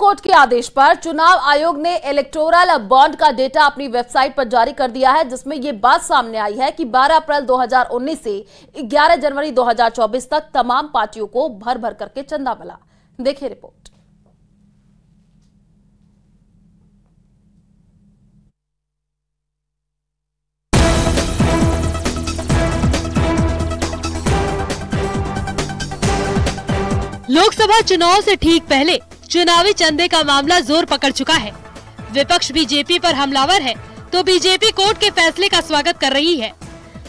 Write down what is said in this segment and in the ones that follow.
Court के आदेश पर चुनाव आयोग ने इलेक्टोरल बॉन्ड का डेटा अपनी वेबसाइट पर जारी कर दिया है, जिसमें यह बात सामने आई है कि 12 अप्रैल 2019 से 11 जनवरी 2024 तक तमाम पार्टियों को भर भर करके चंदा मिला। देखिए रिपोर्ट। लोकसभा चुनाव से ठीक पहले चुनावी चंदे का मामला जोर पकड़ चुका है। विपक्ष बीजेपी पर हमलावर है तो बीजेपी कोर्ट के फैसले का स्वागत कर रही है,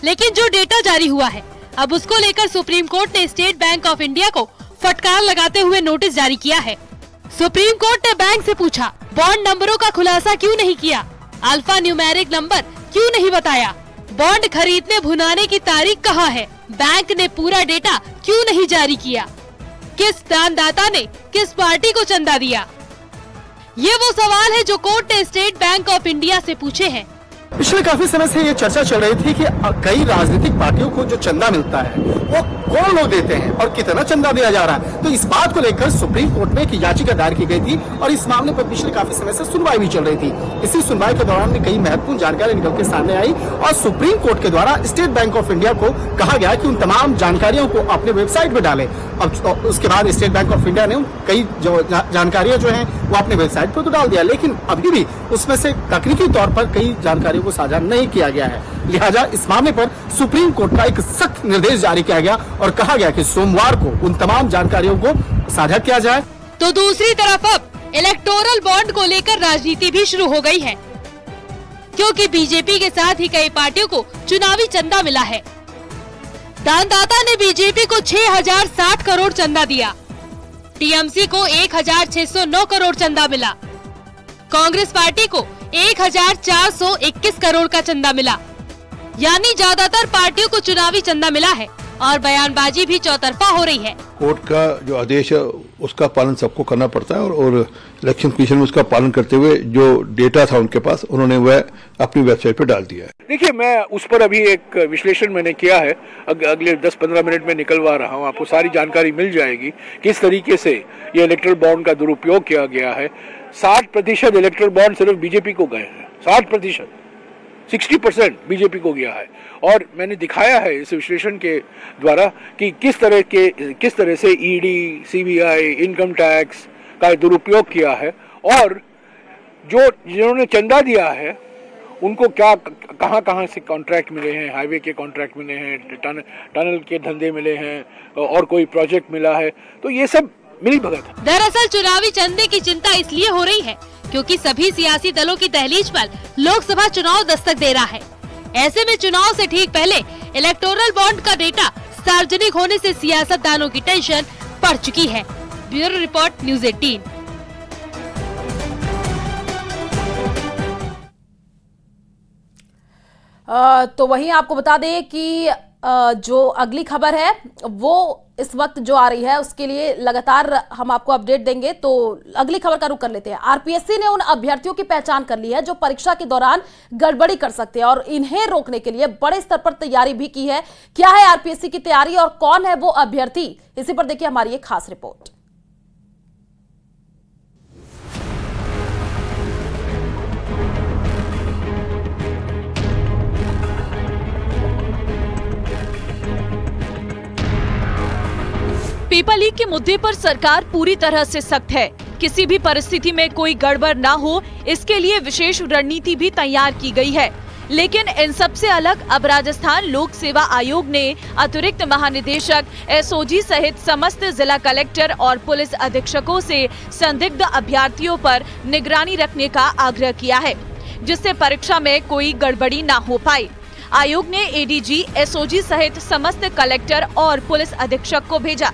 लेकिन जो डेटा जारी हुआ है अब उसको लेकर सुप्रीम कोर्ट ने स्टेट बैंक ऑफ इंडिया को फटकार लगाते हुए नोटिस जारी किया है। सुप्रीम कोर्ट ने बैंक से पूछा, बॉन्ड नंबरों का खुलासा क्यों नहीं किया, अल्फा न्यूमेरिक नंबर क्यों नहीं बताया, बॉन्ड खरीदने भुनाने की तारीख कहाँ है, बैंक ने पूरा डेटा क्यों नहीं जारी किया, किस दानदाता ने किस पार्टी को चंदा दिया। ये वो सवाल है जो कोर्ट ने स्टेट बैंक ऑफ इंडिया से पूछे हैं। पिछले काफी समय से ये चर्चा चल रही थी कि कई राजनीतिक पार्टियों को जो चंदा मिलता है वो कौन लोग देते हैं और कितना चंदा दिया जा रहा है। तो इस बात को लेकर सुप्रीम कोर्ट में एक याचिका दायर की गई थी और इस मामले पर पिछले काफी समय से सुनवाई भी चल रही थी। इसी सुनवाई के दौरान कई महत्वपूर्ण जानकारी निकल के सामने आई और सुप्रीम कोर्ट के द्वारा स्टेट बैंक ऑफ इंडिया को कहा गया कि उन तमाम जानकारियों को अपने वेबसाइट पर डाले। अब उसके बाद स्टेट बैंक ऑफ इंडिया ने कई जानकारियां जो है वो अपने वेबसाइट पर तो डाल दिया, लेकिन अभी भी उसमें से तकनीकी तौर पर कई जानकारियों को साझा नहीं किया गया है। लिहाजा इस मामले पर सुप्रीम कोर्ट का एक सख्त निर्देश जारी किया गया और कहा गया कि सोमवार को उन तमाम जानकारियों को साझा किया जाए। तो दूसरी तरफ अब इलेक्टोरल बॉन्ड को लेकर राजनीति भी शुरू हो गई है, क्योंकि बीजेपी के साथ ही कई पार्टियों को चुनावी चंदा मिला है। दानदाता ने बीजेपी को 6060 करोड़ चंदा दिया, टीएमसी को 1609 करोड़ चंदा मिला, कांग्रेस पार्टी को 1421 करोड़ का चंदा मिला। यानी ज्यादातर पार्टियों को चुनावी चंदा मिला है और बयानबाजी भी चौतरफा हो रही है। कोर्ट का जो आदेश है उसका पालन सबको करना पड़ता है और इलेक्शन कमीशन में उसका पालन करते हुए जो डेटा था उनके पास उन्होंने वह अपनी वेबसाइट पर डाल दिया है। देखिए, मैं उस पर अभी एक विश्लेषण मैंने किया है, अगले 10-15 मिनट में निकलवा रहा हूँ, आपको सारी जानकारी मिल जाएगी किस तरीके से ये इलेक्टोरल बॉन्ड का दुरुपयोग किया गया है। 60% इलेक्टोरल बॉन्ड सिर्फ बीजेपी को गए हैं, 60%, 60% बीजेपी को गया है। और मैंने दिखाया है इस विश्लेषण के द्वारा कि किस तरह से ईडी, सीबीआई, इनकम टैक्स का दुरुपयोग किया है और जिन्होंने चंदा दिया है उनको क्या कहां से कॉन्ट्रैक्ट मिले हैं, हाईवे के कॉन्ट्रैक्ट मिले हैं, टनल के धंधे मिले हैं और कोई प्रोजेक्ट मिला है, तो ये सब मिली भगत है। दरअसल चुनावी चंदे की चिंता इसलिए हो रही है क्योंकि सभी सियासी दलों की दहलीज पर लोकसभा चुनाव दस्तक दे रहा है। ऐसे में चुनाव से ठीक पहले इलेक्टोरल बॉन्ड का डेटा सार्वजनिक होने से सियासतदानों की टेंशन बढ़ चुकी है। Bureau report, news 18। तो वहीं आपको बता दें कि जो अगली खबर है वो इस वक्त जो आ रही है उसके लिए लगातार हम आपको अपडेट देंगे। तो अगली खबर का रुख कर लेते हैं। आरपीएससी ने उन अभ्यर्थियों की पहचान कर ली है जो परीक्षा के दौरान गड़बड़ी कर सकते हैं और इन्हें रोकने के लिए बड़े स्तर पर तैयारी भी की है। क्या है आरपीएससी की तैयारी और कौन है वो अभ्यर्थी, इसी पर देखिए हमारी एक खास रिपोर्ट। पेपर लीक के मुद्दे पर सरकार पूरी तरह से सख्त है। किसी भी परिस्थिति में कोई गड़बड़ ना हो, इसके लिए विशेष रणनीति भी तैयार की गई है। लेकिन इन सब से अलग अब राजस्थान लोक सेवा आयोग ने अतिरिक्त महानिदेशक, एसओजी सहित समस्त जिला कलेक्टर और पुलिस अधीक्षकों से संदिग्ध अभ्यर्थियों पर निगरानी रखने का आग्रह किया है, जिससे परीक्षा में कोई गड़बड़ी ना हो पाए। आयोग ने एडीजी, एसओजी सहित समस्त कलेक्टर और पुलिस अधीक्षक को भेजा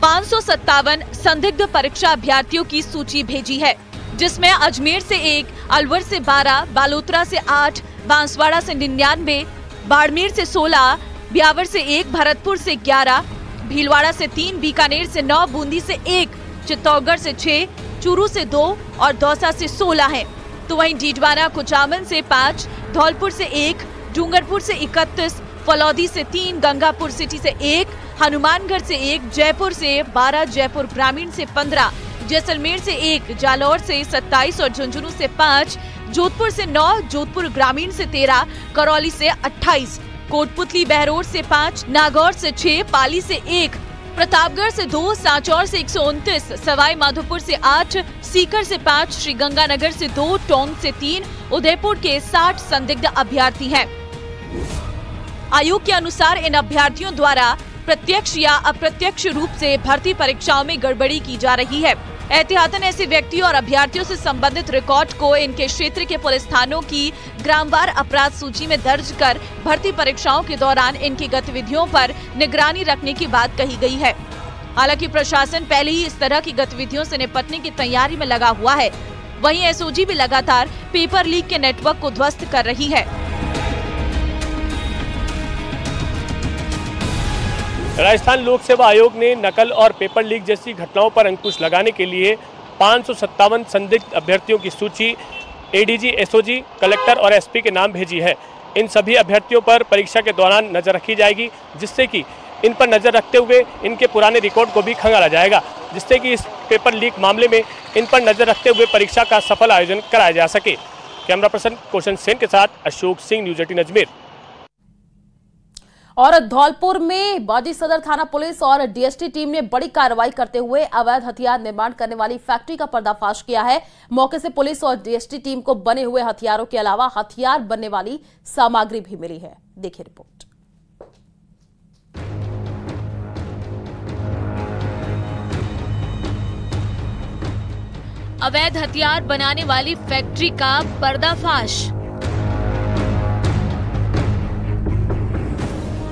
557 संदिग्ध परीक्षा अभ्यर्थियों की सूची भेजी है, जिसमें अजमेर से 1, अलवर से 12, बालोतरा से 8, बांसवाड़ा से 99, बाड़मेर से 16, ब्यावर से 1, भरतपुर से 11, भीलवाड़ा से 3, बीकानेर से 9, बूंदी से 1, चित्तौड़गढ़ से 6, चूरू से 2 और दौसा से 16 हैं। तो वहीं डीडवाना, कुचामन से 5, धौलपुर से 1, डूंगरपुर से 31, फलौदी से 3, गंगापुर सिटी से 1, हनुमानगढ़ से 1, जयपुर से 12, जयपुर ग्रामीण से 15, जैसलमेर से 1, जालौर से 27 और झुंझुनू से 5, जोधपुर से 9, जोधपुर ग्रामीण से 13, करौली से 28, कोटपुतली बहरोड से 5, नागौर से 6, पाली से 1, प्रतापगढ़ से 2, सांचौर से 129, सवाई माधोपुर से 8, सीकर से 5, श्रीगंगानगर से 2, टोंक से 3, उदयपुर के 60 संदिग्ध अभ्यर्थी हैं। आयोग के अनुसार इन अभ्यर्थियों द्वारा प्रत्यक्ष या अप्रत्यक्ष रूप से भर्ती परीक्षाओं में गड़बड़ी की जा रही है। एहतियातन ऐसे व्यक्तियों और अभ्यर्थियों से संबंधित रिकॉर्ड को इनके क्षेत्र के पुलिस थानों की ग्रामवार अपराध सूची में दर्ज कर भर्ती परीक्षाओं के दौरान इनकी गतिविधियों पर निगरानी रखने की बात कही गई है। हालांकि प्रशासन पहले ही इस तरह की गतिविधियों से निपटने की तैयारी में लगा हुआ है। वहीं एसओजी भी लगातार पेपर लीक के नेटवर्क को ध्वस्त कर रही है। राजस्थान लोक सेवा आयोग ने नकल और पेपर लीक जैसी घटनाओं पर अंकुश लगाने के लिए 557 संदिग्ध अभ्यर्थियों की सूची एडीजी, एसओजी, कलेक्टर और एसपी के नाम भेजी है। इन सभी अभ्यर्थियों पर परीक्षा के दौरान नजर रखी जाएगी, जिससे कि इन पर नजर रखते हुए इनके पुराने रिकॉर्ड को भी खंगाला जाएगा, जिससे कि इस पेपर लीक मामले में इन पर नजर रखते हुए परीक्षा का सफल आयोजन कराया जा सके। कैमरा पर्सन कौशन सेन के साथ अशोक सिंह, न्यूज़ 18 अजमेर। और धौलपुर में बाजी सदर थाना पुलिस और डीएसटी टीम ने बड़ी कार्रवाई करते हुए अवैध हथियार निर्माण करने वाली फैक्ट्री का पर्दाफाश किया है। मौके से पुलिस और डीएसटी टीम को बने हुए हथियारों के अलावा हथियार बनने वाली सामग्री भी मिली है। देखिए रिपोर्ट। अवैध हथियार बनाने वाली फैक्ट्री का पर्दाफाश।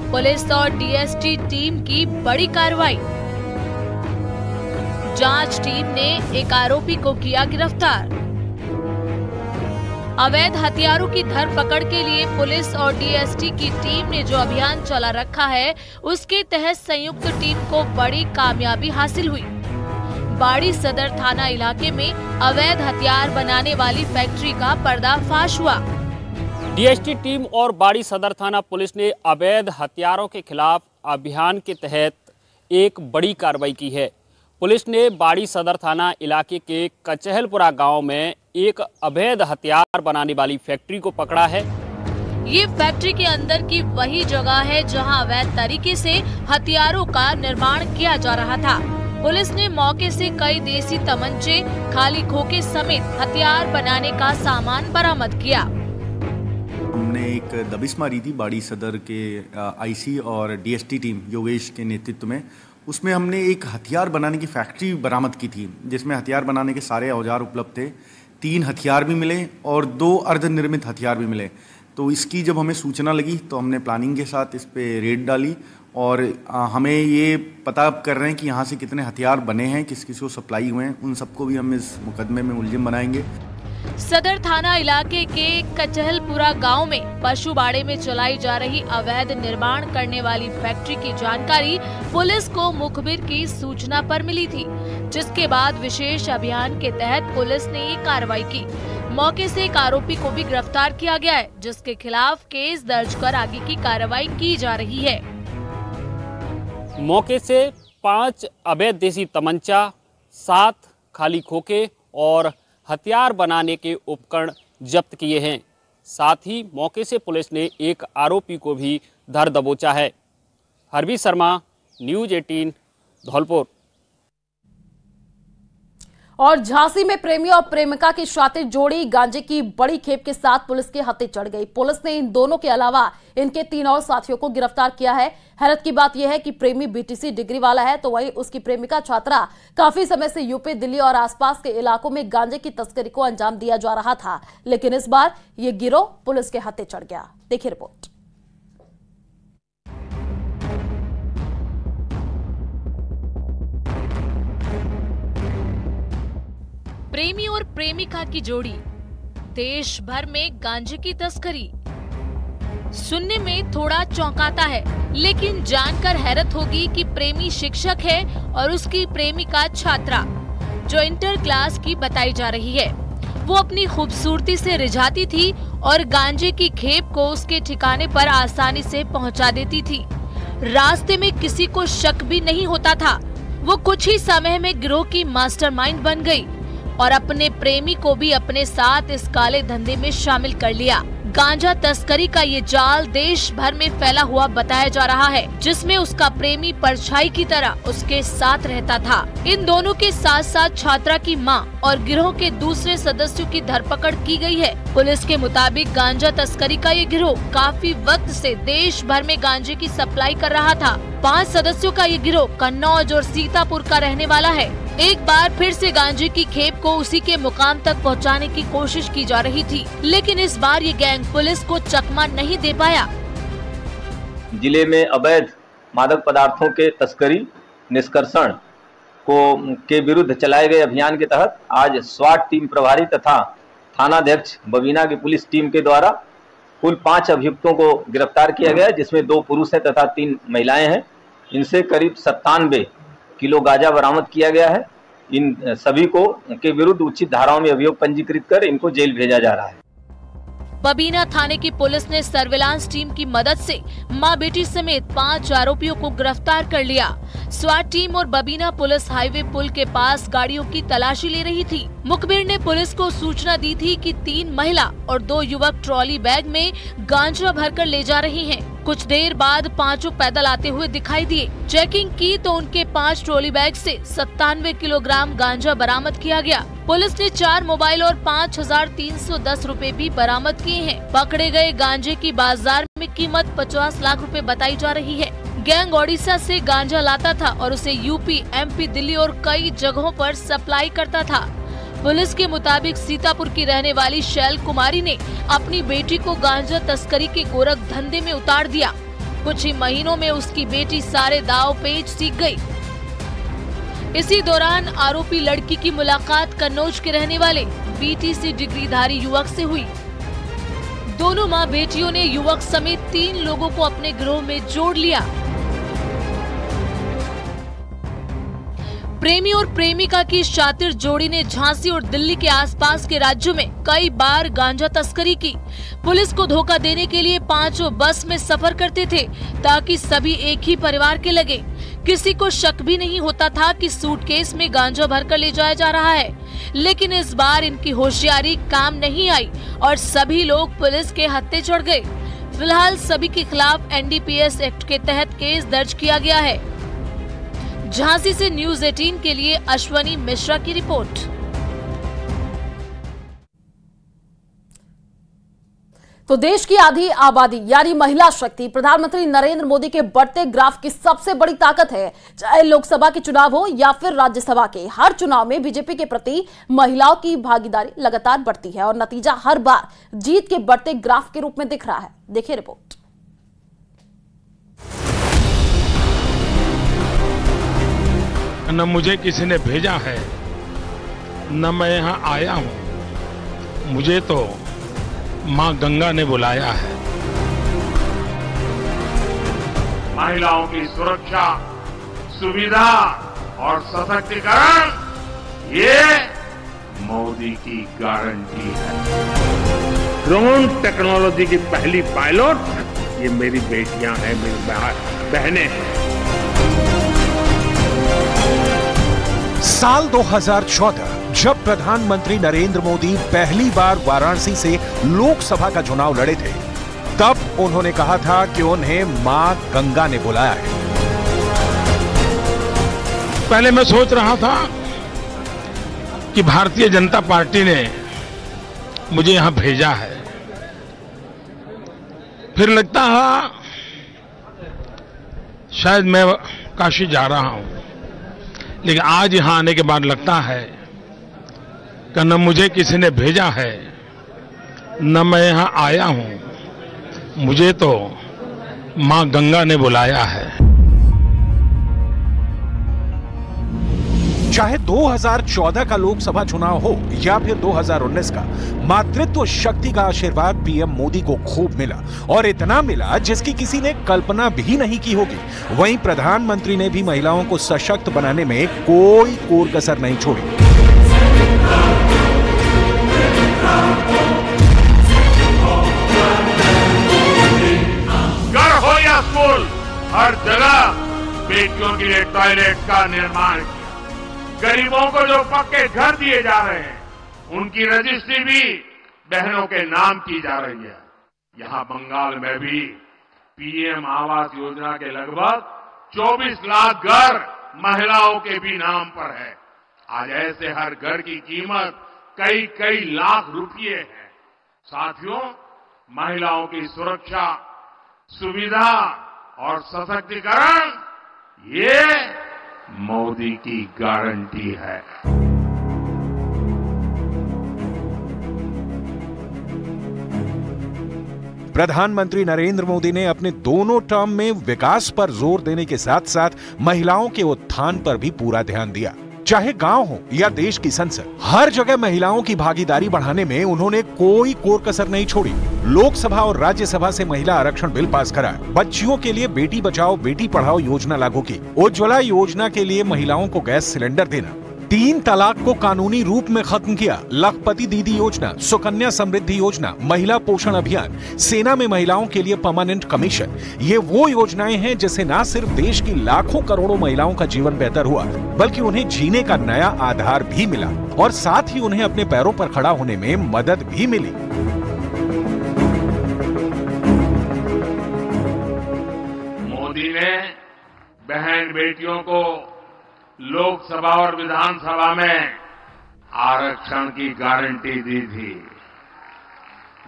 पुलिस और डीएसटी टीम की बड़ी कार्रवाई। जांच टीम ने एक आरोपी को किया गिरफ्तार। अवैध हथियारों की धरपकड़ के लिए पुलिस और डीएसटी की टीम ने जो अभियान चला रखा है, उसके तहत संयुक्त टीम को बड़ी कामयाबी हासिल हुई। बाड़ी सदर थाना इलाके में अवैध हथियार बनाने वाली फैक्ट्री का पर्दाफाश हुआ। डीएसटी टीम और बाड़ी सदर थाना पुलिस ने अवैध हथियारों के खिलाफ अभियान के तहत एक बड़ी कार्रवाई की है। पुलिस ने बाड़ी सदर थाना इलाके के कचहलपुरा गांव में एक अवैध हथियार बनाने वाली फैक्ट्री को पकड़ा है। ये फैक्ट्री के अंदर की वही जगह है जहां अवैध तरीके से हथियारों का निर्माण किया जा रहा था। पुलिस ने मौके से कई देसी तमंचे, खाली खोखे समेत हथियार बनाने का सामान बरामद किया। हमने एक दबिश मारी थी बाड़ी सदर के आईसी और डीएसटी टीम योगेश के नेतृत्व में। उसमें हमने एक हथियार बनाने की फैक्ट्री बरामद की थी, जिसमें हथियार बनाने के सारे औजार उपलब्ध थे। 3 हथियार भी मिले और 2 अर्धनिर्मित हथियार भी मिले। तो इसकी जब हमें सूचना लगी तो हमने प्लानिंग के साथ इस पे रेड डाली और हमें ये पता कर रहे हैं कि यहाँ से कितने हथियार बने हैं, किस किस को सप्लाई हुए हैं। उन सबको भी हम इस मुकदमे में मुलजिम बनाएंगे। सदर थाना इलाके के कचहलपुरा गांव में पशु बाड़े में चलाई जा रही अवैध निर्माण करने वाली फैक्ट्री की जानकारी पुलिस को मुखबिर की सूचना पर मिली थी, जिसके बाद विशेष अभियान के तहत पुलिस ने ये कार्रवाई की। मौके से एक आरोपी को भी गिरफ्तार किया गया है, जिसके खिलाफ केस दर्ज कर आगे की कार्रवाई की जा रही है। मौके से 5 अवैध देसी तमंचा, 7 खाली खोखे और हथियार बनाने के उपकरण जब्त किए हैं। साथ ही मौके से पुलिस ने एक आरोपी को भी धर दबोचा है। हरवी शर्मा, न्यूज़ 18 धौलपुर। और झांसी में प्रेमी और प्रेमिका की शातिर जोड़ी गांजे की बड़ी खेप के साथ पुलिस के हत्थे चढ़ गई। पुलिस ने इन दोनों के अलावा इनके 3 और साथियों को गिरफ्तार किया है। हैरत की बात यह है कि प्रेमी बीटीसी डिग्री वाला है, तो वहीं उसकी प्रेमिका छात्रा काफी समय से यूपी, दिल्ली और आसपास के इलाकों में गांजे की तस्करी को अंजाम दिया जा रहा था। लेकिन इस बार ये गिरोह पुलिस के हत्थे चढ़ गया। देखिए रिपोर्ट। प्रेमी और प्रेमिका की जोड़ी, देश भर में गांजे की तस्करी। सुनने में थोड़ा चौंकाता है, लेकिन जानकर हैरत होगी कि प्रेमी शिक्षक है और उसकी प्रेमिका छात्रा, जो इंटर क्लास की बताई जा रही है। वो अपनी खूबसूरती से रिझाती थी और गांजे की खेप को उसके ठिकाने पर आसानी से पहुंचा देती थी। रास्ते में किसी को शक भी नहीं होता था। वो कुछ ही समय में गिरोह की मास्टरमाइंड बन गई और अपने प्रेमी को भी अपने साथ इस काले धंधे में शामिल कर लिया। गांजा तस्करी का ये जाल देश भर में फैला हुआ बताया जा रहा है, जिसमें उसका प्रेमी परछाई की तरह उसके साथ रहता था। इन दोनों के साथ साथ छात्रा की मां और गिरोह के दूसरे सदस्यों की धरपकड़ की गई है। पुलिस के मुताबिक गांजा तस्करी का ये गिरोह काफी वक्त से देश भर में गांजे की सप्लाई कर रहा था। 5 सदस्यों का ये गिरोह कन्नौज और सीतापुर का रहने वाला है। एक बार फिर से गांजे की खेप को उसी के मुकाम तक पहुंचाने की कोशिश की जा रही थी, लेकिन इस बार ये गैंग पुलिस को चकमा नहीं दे पाया। जिले में अवैध मादक पदार्थों के तस्करी निष्कर्षण के विरुद्ध चलाए गए अभियान के तहत आज स्वाट टीम प्रभारी तथा थानाध्यक्ष बबीना की पुलिस टीम के द्वारा कुल 5 अभियुक्तों को गिरफ्तार किया गया, जिसमें 2 पुरुष हैं तथा 3 महिलाएं हैं। इनसे करीब 97 किलो गांजा बरामद किया गया है। इन सभी के विरुद्ध उचित धाराओं में अभियोग पंजीकृत कर इनको जेल भेजा जा रहा है। बबीना थाने की पुलिस ने सर्विलांस टीम की मदद से मां बेटी समेत 5 आरोपियों को गिरफ्तार कर लिया। स्वाट टीम और बबीना पुलिस हाईवे पुल के पास गाड़ियों की तलाशी ले रही थी। मुखबिर ने पुलिस को सूचना दी थी कि 3 महिला और 2 युवक ट्रॉली बैग में गांजा भरकर ले जा रहे हैं। कुछ देर बाद 5 पैदल आते हुए दिखाई दिए। चेकिंग की तो उनके 5 ट्रॉली बैग से 97 किलोग्राम गांजा बरामद किया गया। पुलिस ने 4 मोबाइल और 5,310 रुपए भी बरामद किए हैं। पकड़े गए गांजे की बाजार में कीमत 50 लाख रुपए बताई जा रही है। गैंग ओडिशा से गांजा लाता था और उसे यूपी, एमपी, दिल्ली और कई जगहों पर सप्लाई करता था। पुलिस के मुताबिक सीतापुर की रहने वाली शैल कुमारी ने अपनी बेटी को गांजा तस्करी के गोरख धंधे में उतार दिया। कुछ ही महीनों में उसकी बेटी सारे दाव पेच सीख गई। इसी दौरान आरोपी लड़की की मुलाकात कन्नौज के रहने वाले बीटीसी डिग्रीधारी युवक से हुई। दोनों मां बेटियों ने युवक समेत 3 लोगों को अपने गिरोह में जोड़ लिया। प्रेमी और प्रेमिका की शातिर जोड़ी ने झांसी और दिल्ली के आसपास के राज्यों में कई बार गांजा तस्करी की। पुलिस को धोखा देने के लिए 5 बस में सफर करते थे ताकि सभी एक ही परिवार के लगे। किसी को शक भी नहीं होता था कि सूटकेस में गांजा भरकर ले जाया जा रहा है। लेकिन इस बार इनकी होशियारी काम नहीं आई और सभी लोग पुलिस के हत्थे चढ़ गए। फिलहाल सभी के खिलाफ एनडीपीएस एक्ट के तहत केस दर्ज किया गया है। झांसी से न्यूज़ 18 के लिए अश्वनी मिश्रा की रिपोर्ट। तो देश की आधी आबादी यानी महिला शक्ति प्रधानमंत्री नरेंद्र मोदी के बढ़ते ग्राफ की सबसे बड़ी ताकत है। चाहे लोकसभा के चुनाव हो या फिर राज्यसभा के, हर चुनाव में बीजेपी के प्रति महिलाओं की भागीदारी लगातार बढ़ती है और नतीजा हर बार जीत के बढ़ते ग्राफ के रूप में दिख रहा है। देखिए रिपोर्ट। न मुझे किसी ने भेजा है, न मैं यहाँ आया हूँ, मुझे तो माँ गंगा ने बुलाया है। महिलाओं की सुरक्षा, सुविधा और सशक्तिकरण ये मोदी की गारंटी है। ड्रोन टेक्नोलॉजी की पहली पायलट ये मेरी बेटियां हैं, मेरी बहनें हैं। साल 2014 जब प्रधानमंत्री नरेंद्र मोदी पहली बार वाराणसी से लोकसभा का चुनाव लड़े थे, तब उन्होंने कहा था कि उन्हें मां गंगा ने बुलाया है। पहले मैं सोच रहा था कि भारतीय जनता पार्टी ने मुझे यहां भेजा है, फिर लगता है शायद मैं काशी जा रहा हूं, लेकिन आज यहां आने के बाद लगता है कि न मुझे किसी ने भेजा है, न मैं यहां आया हूं, मुझे तो मां गंगा ने बुलाया है। चाहे 2014 का लोकसभा चुनाव हो या फिर 2019 का, मातृत्व शक्ति का आशीर्वाद पीएम मोदी को खूब मिला और इतना मिला जिसकी किसी ने कल्पना भी नहीं की होगी। वहीं प्रधानमंत्री ने भी महिलाओं को सशक्त बनाने में कोई कोर कसर नहीं छोड़ी। घर हो या स्कूल, हर जगह बेटियों के लिए टॉयलेट का निर्माण किया। गरीबों को जो पक्के घर दिए जा रहे हैं, उनकी रजिस्ट्री भी बहनों के नाम की जा रही है। यहां बंगाल में भी पीएम आवास योजना के लगभग 24 लाख घर महिलाओं के भी नाम पर है। आज ऐसे हर घर की कीमत कई कई लाख रुपए है। साथियों, महिलाओं की सुरक्षा, सुविधा और सशक्तिकरण, ये मोदी की गारंटी है। प्रधानमंत्री नरेंद्र मोदी ने अपने दोनों टर्म में विकास पर जोर देने के साथ साथ महिलाओं के उत्थान पर भी पूरा ध्यान दिया। चाहे गांव हो या देश की संसद, हर जगह महिलाओं की भागीदारी बढ़ाने में उन्होंने कोई कोर कसर नहीं छोड़ी। लोकसभा और राज्यसभा से महिला आरक्षण बिल पास करा, बच्चियों के लिए बेटी बचाओ बेटी पढ़ाओ योजना लागू की, उज्ज्वला योजना के लिए महिलाओं को गैस सिलेंडर देना, 3 तलाक को कानूनी रूप में खत्म किया, लखपति दीदी योजना, सुकन्या समृद्धि योजना, महिला पोषण अभियान, सेना में महिलाओं के लिए परमानेंट कमीशन। ये वो योजनाएं हैं जिससे न सिर्फ देश की लाखों करोड़ों महिलाओं का जीवन बेहतर हुआ, बल्कि उन्हें जीने का नया आधार भी मिला और साथ ही उन्हें अपने पैरों पर खड़ा होने में मदद भी मिली। मोदी ने बहन बेटियों को लोकसभा और विधानसभा में आरक्षण की गारंटी दी थी,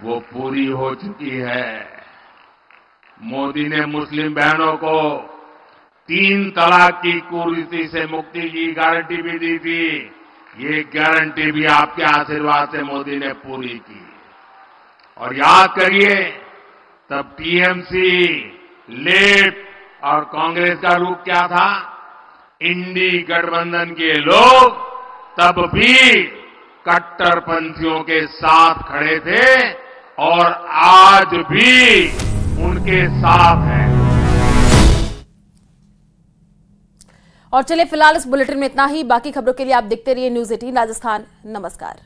वो पूरी हो चुकी है। मोदी ने मुस्लिम बहनों को 3 तलाक की कुरीति से मुक्ति की गारंटी भी दी थी। ये गारंटी भी आपके आशीर्वाद से मोदी ने पूरी की। और याद करिए, तब टीएमसी, लेफ्ट और कांग्रेस का रूप क्या था? इंडी गठबंधन के लोग तब भी कट्टरपंथियों के साथ खड़े थे और आज भी उनके साथ हैं। और चलिए फिलहाल इस बुलेटिन में इतना ही। बाकी खबरों के लिए आप देखते रहिए न्यूज़ 18 राजस्थान। नमस्कार।